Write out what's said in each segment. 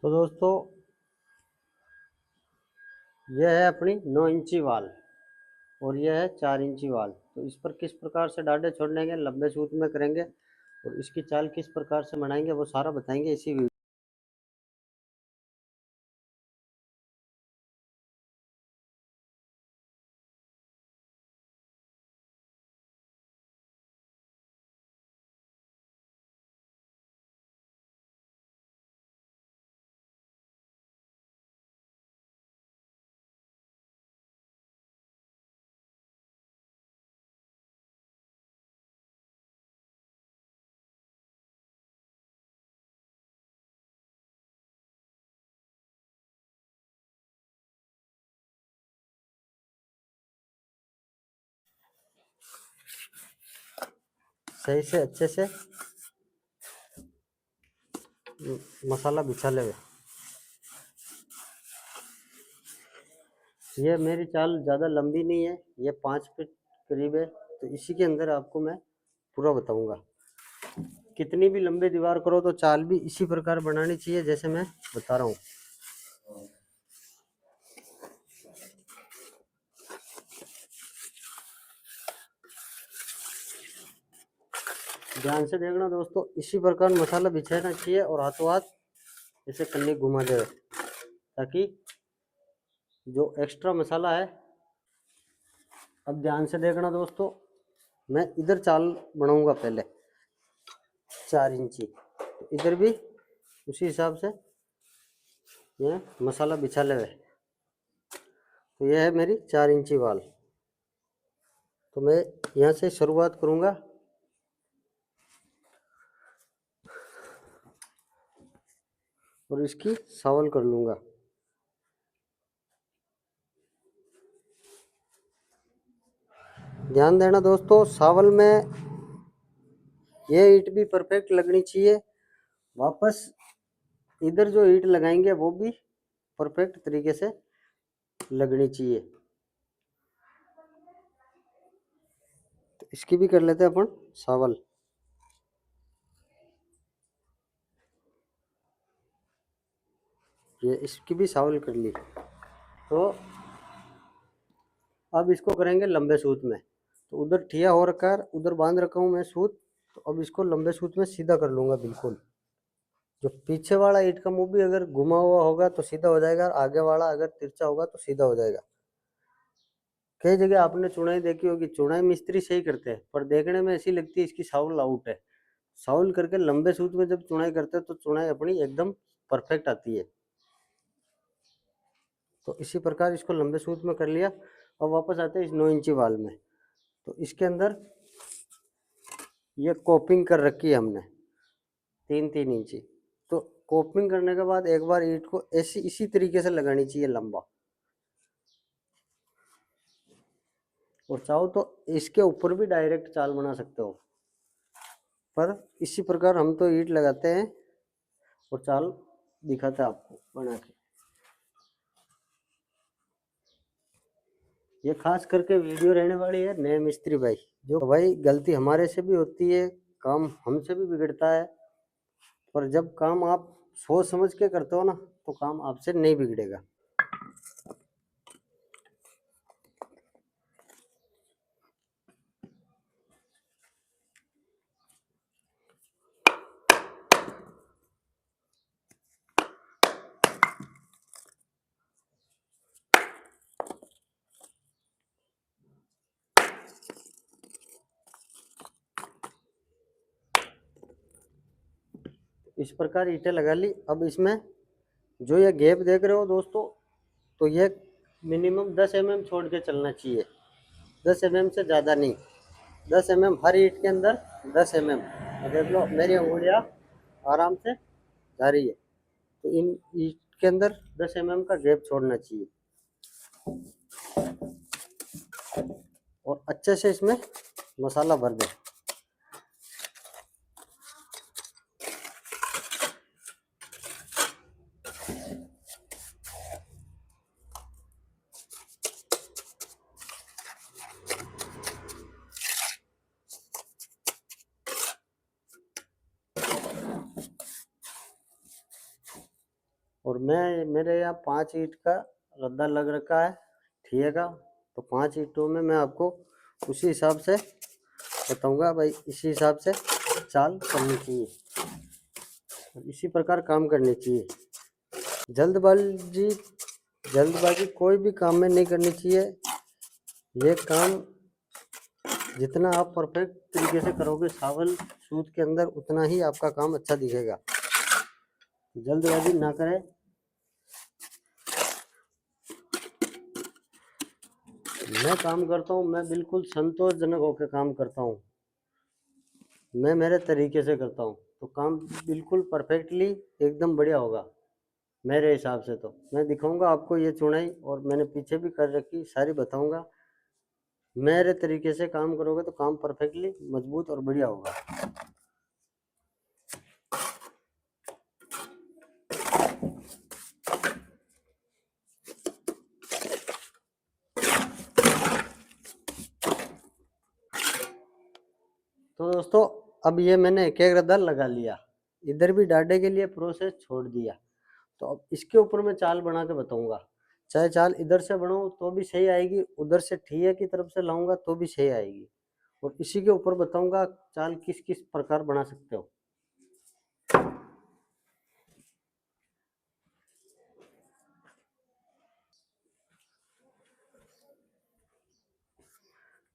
तो दोस्तों यह है अपनी 9 इंची वाल और यह है 4 इंची वाल। तो इस पर किस प्रकार से डांडे छोड़ने के लंबे सूत में करेंगे और इसकी चाल किस प्रकार से बनाएंगे वो सारा बताएंगे इसी वीडियो। सही से अच्छे से मसाला बिछा ले। ये मेरी चाल ज़्यादा लंबी नहीं है, ये 5 फीट करीब है। तो इसी के अंदर आपको मैं पूरा बताऊंगा। कितनी भी लंबी दीवार करो तो चाल भी इसी प्रकार बनानी चाहिए जैसे मैं बता रहा हूँ। ध्यान से देखना दोस्तों, इसी प्रकार मसाला बिछाना चाहिए और हाथों हाथ इसे कन्नी घुमा दे ताकि जो एक्स्ट्रा मसाला है। अब ध्यान से देखना दोस्तों, मैं इधर चाल बनाऊंगा पहले 4 इंची, तो इधर भी उसी हिसाब से ये मसाला बिछा ले। तो यह है मेरी 4 इंची वाल। तो मैं यहाँ से शुरुआत करूँगा और इसकी सावल कर लूँगा। ध्यान देना दोस्तों, सावल में ये ईंट भी परफेक्ट लगनी चाहिए। वापस इधर जो ईंट लगाएंगे वो भी परफेक्ट तरीके से लगनी चाहिए। तो इसकी भी कर लेते हैं अपन सावल। ये इसकी भी सावल कर ली। तो अब इसको करेंगे लंबे सूत में। तो उधर ठिया हो रखा है, उधर बांध रखा हूँ मैं सूत। तो अब इसको लंबे सूत में सीधा कर लूँगा बिल्कुल। जो पीछे वाला ईंट का मुंह भी अगर घुमा हुआ होगा तो सीधा हो जाएगा, और आगे वाला अगर तिरछा होगा तो सीधा हो जाएगा। कई जगह आपने चुनाई देखी होगी, चुनाई मिस्त्री सही करते हैं पर देखने में ऐसी लगती है इसकी साउल आउट है। साउल करके लंबे सूत में जब चुनाई करते हैं तो चुनाई अपनी एकदम परफेक्ट आती है। तो इसी प्रकार इसको लंबे सूत में कर लिया। और वापस आते हैं इस 9 इंची वाल में। तो इसके अंदर ये कोपिंग कर रखी है हमने 3-3 इंची। तो कोपिंग करने के बाद एक बार ईंट को ऐसी इसी तरीके से लगानी चाहिए लंबा। और चाहो तो इसके ऊपर भी डायरेक्ट चाल बना सकते हो, पर इसी प्रकार हम तो ईंट लगाते हैं और चाल दिखाते हैं आपको बना के। ये खास करके वीडियो रहने वाली है नए मिस्त्री भाई, जो भाई गलती हमारे से भी होती है, काम हमसे भी बिगड़ता है। पर जब काम आप सोच समझ के करते हो ना तो काम आपसे नहीं बिगड़ेगा। इस प्रकार ईंटें लगा ली। अब इसमें जो ये गैप देख रहे हो दोस्तों, तो ये मिनिमम 10 mm छोड़ के चलना चाहिए, 10 mm से ज़्यादा नहीं। 10 mm हर ईंट के अंदर 10 mm। देख लो मेरी उंगलियां आराम से जा रही है। तो इन ईंट के अंदर 10 mm का गैप छोड़ना चाहिए और अच्छे से इसमें मसाला भर दें। और मैं मेरे यहाँ 5 ईंट का रद्दा लग रखा है ठिये का, तो 5 ईंटों में मैं आपको उसी हिसाब से बताऊंगा भाई, इसी हिसाब से चाल करनी चाहिए, इसी प्रकार काम करनी चाहिए। जल्दबाजी जल्दबाजी कोई भी काम में नहीं करनी चाहिए। ये काम जितना आप परफेक्ट तरीके से करोगे सावल सूत के अंदर, उतना ही आपका काम अच्छा दिखेगा। जल्दबाजी ना करें। मैं काम करता हूँ, मैं बिल्कुल संतोषजनक होकर काम करता हूँ, मैं मेरे तरीके से करता हूँ, तो काम बिल्कुल परफेक्टली एकदम बढ़िया होगा मेरे हिसाब से। तो मैं दिखाऊंगा आपको ये चुनाई, और मैंने पीछे भी कर रखी सारी बताऊंगा। मेरे तरीके से काम करोगे तो काम परफेक्टली मजबूत और बढ़िया होगा। तो दोस्तों, अब ये मैंने एक एक रद्दा लगा लिया, इधर भी डाढ़े के लिए प्रोसेस छोड़ दिया। तो अब इसके ऊपर मैं चाल बना के बताऊंगा। चाहे चाल इधर से बनाऊं तो भी सही आएगी, उधर से ठिया की तरफ से लाऊंगा तो भी सही आएगी, और इसी के ऊपर बताऊंगा चाल किस किस प्रकार बना सकते हो।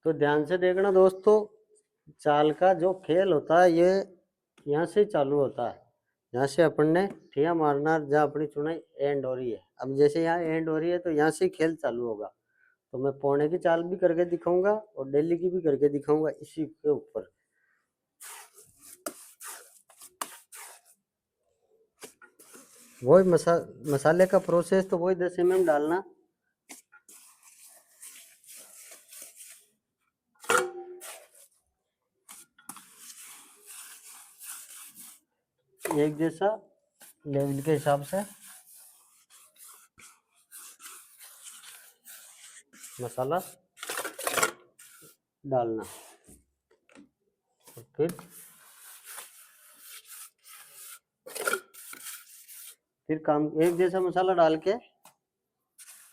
तो ध्यान से देखना दोस्तों, चाल का जो खेल होता है ये यहाँ से चालू होता है। यहाँ से अपन ने ठिया मारना, जहाँ अपनी चुनाई एंड हो रही है, अब जैसे यहाँ एंड हो रही है तो यहाँ से खेल चालू होगा। तो मैं पौने की चाल भी करके दिखाऊंगा और डेली की भी करके दिखाऊंगा इसी के ऊपर। वही मसाले का प्रोसेस तो वही 10 mm डालना। एक जैसा लेवल के हिसाब से मसाला डालना, और फिर काम एक जैसा मसाला डाल के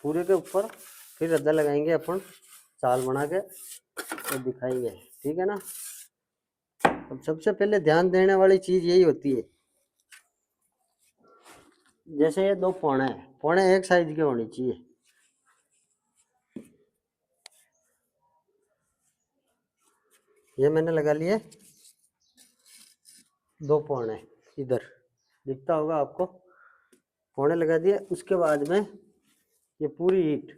पूरे के ऊपर फिर रद्दा लगाएंगे अपन, चाल बना के तो दिखाएंगे, ठीक है ना। अब सबसे पहले ध्यान देने वाली चीज यही होती है, जैसे ये 2 पौने हैं, पौने एक साइज के होनी चाहिए। ये मैंने लगा लिए 2 पौने, इधर दिखता होगा आपको, पौने लगा दिए। उसके बाद में ये पूरी ईंट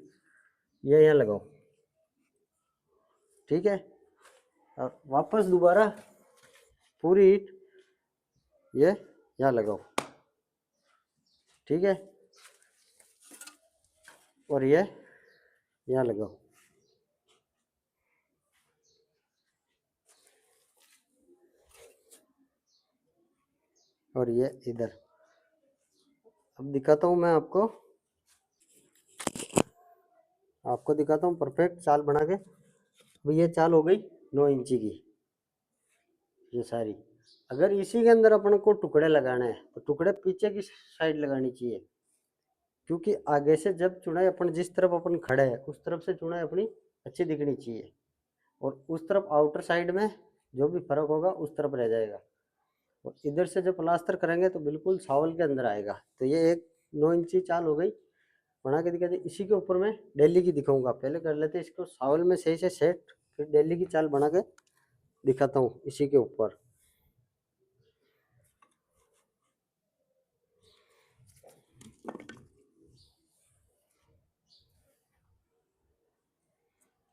ये यहाँ लगाओ, ठीक है। और वापस दोबारा पूरी ईंट ये यहाँ लगाओ, ठीक है। और ये यहाँ लगाओ, और ये इधर। अब दिखाता हूँ मैं आपको दिखाता हूँ परफेक्ट चाल बना के। अब ये चाल हो गई 9 इंची की, ये सारी। अगर इसी के अंदर अपन को टुकड़े लगाने हैं तो टुकड़े पीछे की साइड लगानी चाहिए, क्योंकि आगे से जब चुनाई अपन जिस तरफ अपन खड़े हैं उस तरफ से चुनाई अपनी अच्छी दिखनी चाहिए, और उस तरफ आउटर साइड में जो भी फर्क होगा उस तरफ रह जाएगा। और इधर से जब प्लास्टर करेंगे तो बिल्कुल सावल के अंदर आएगा। तो ये एक 9 इंची चाल हो गई, बना के दिखा दी। इसी के ऊपर मैं डेली की दिखाऊंगा, पहले कर लेते हैं इसको सावल में सही से सेट, फिर डेली की चाल बना के दिखाता हूँ इसी के ऊपर।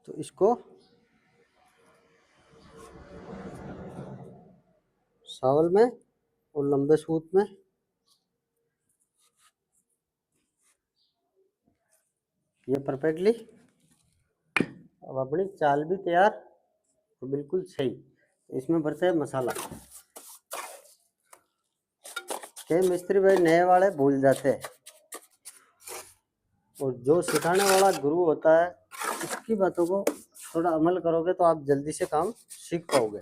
तो इसको सावल में और लंबे सूत में ये परफेक्टली, अब अपनी चाल भी तैयार और बिल्कुल सही। इसमें भरते हैं मसाला। कई मिस्त्री भाई नए वाले भूल जाते हैं, और जो सिखाने वाला गुरु होता है उसकी बातों को थोड़ा अमल करोगे तो आप जल्दी से काम सीख पाओगे।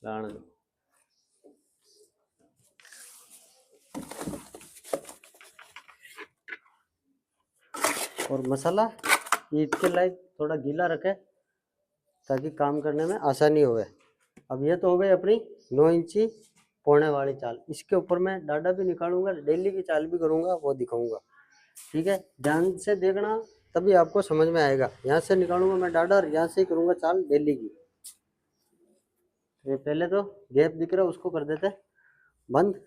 रहने दो। और मसाला ईट के लायक थोड़ा गीला रखे ताकि काम करने में आसानी होवे। अब ये तो हो गई अपनी 9 इंची पौने वाली चाल। इसके ऊपर मैं डाडा भी निकालूंगा, डेली की चाल भी करूंगा, वो दिखाऊंगा। ठीक है, ध्यान से देखना तभी आपको समझ में आएगा। यहाँ से निकालूंगा मैं डाडा और यहाँ से ही करूंगा चाल डेली की। ये पहले तो गैप दिख रहा है उसको कर देते बंद।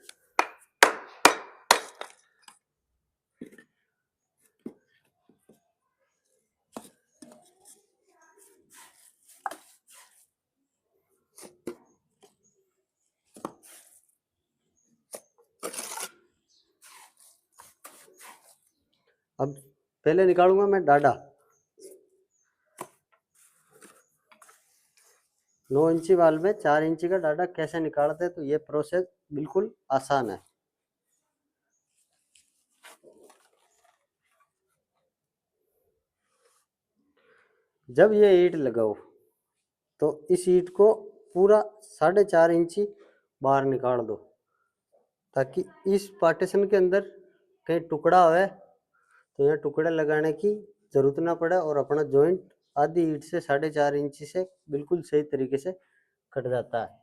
अब पहले निकालूंगा मैं डाडा। 9 इंची वाल में 4 इंची का डाडा कैसे निकालते हैं, तो ये प्रोसेस बिल्कुल आसान है। जब ये ईंट लगाओ तो इस ईंट को पूरा 4.5 इंची बाहर निकाल दो, ताकि इस पार्टीशन के अंदर कहीं टुकड़ा है तो यहाँ टुकड़े लगाने की जरूरत ना पड़े और अपना जॉइंट आधी ईंट से 4.5 इंची से बिल्कुल सही तरीके से कट जाता है।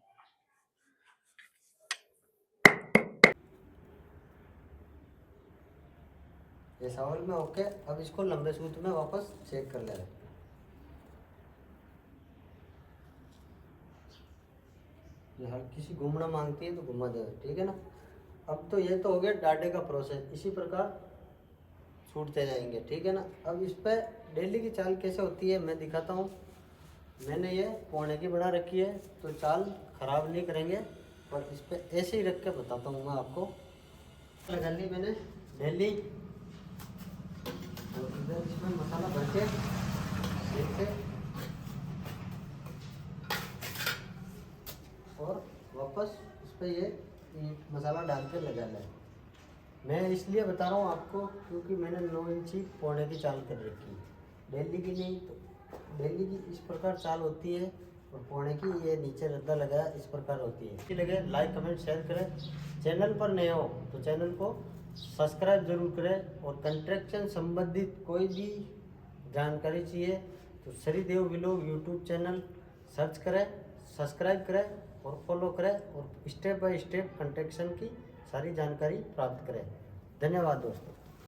ये सावल में ओके। अब इसको लंबे सूत में वापस चेक कर ले। ये हल्की सी घूमना मांगती है तो घुमा दे, ठीक है ना। अब तो ये तो हो गया डाटे का प्रोसेस, इसी प्रकार छूटते जाएंगे, ठीक है ना। अब इस पर डेली की चाल कैसे होती है मैं दिखाता हूँ। मैंने ये पौने की बना रखी है तो चाल खराब नहीं करेंगे, और इस पर ऐसे ही रख के बताता हूँ मैं आपको। लगा ली मैंने डेली, तो इधर इसमें मसाला भर के देख के और वापस इस पर ये मसाला डाल के लगा लें। मैं इसलिए बता रहा हूँ आपको क्योंकि मैंने 9 इंची पौने की चाल कर रखी है। डेली की नहीं, तो डेली की इस प्रकार चाल होती है और पौने की ये नीचे रद्दा लगा इस प्रकार होती है। लगे लाइक कमेंट शेयर करें। चैनल पर नए हो तो चैनल को सब्सक्राइब जरूर करें, और कंस्ट्रक्शन संबंधित कोई भी जानकारी चाहिए तो Shridev vlog YouTube channel search करें, सब्सक्राइब करें और फॉलो करें, और स्टेप बाय स्टेप कंस्ट्रक्शन की सारी जानकारी प्राप्त करें। धन्यवाद दोस्तों।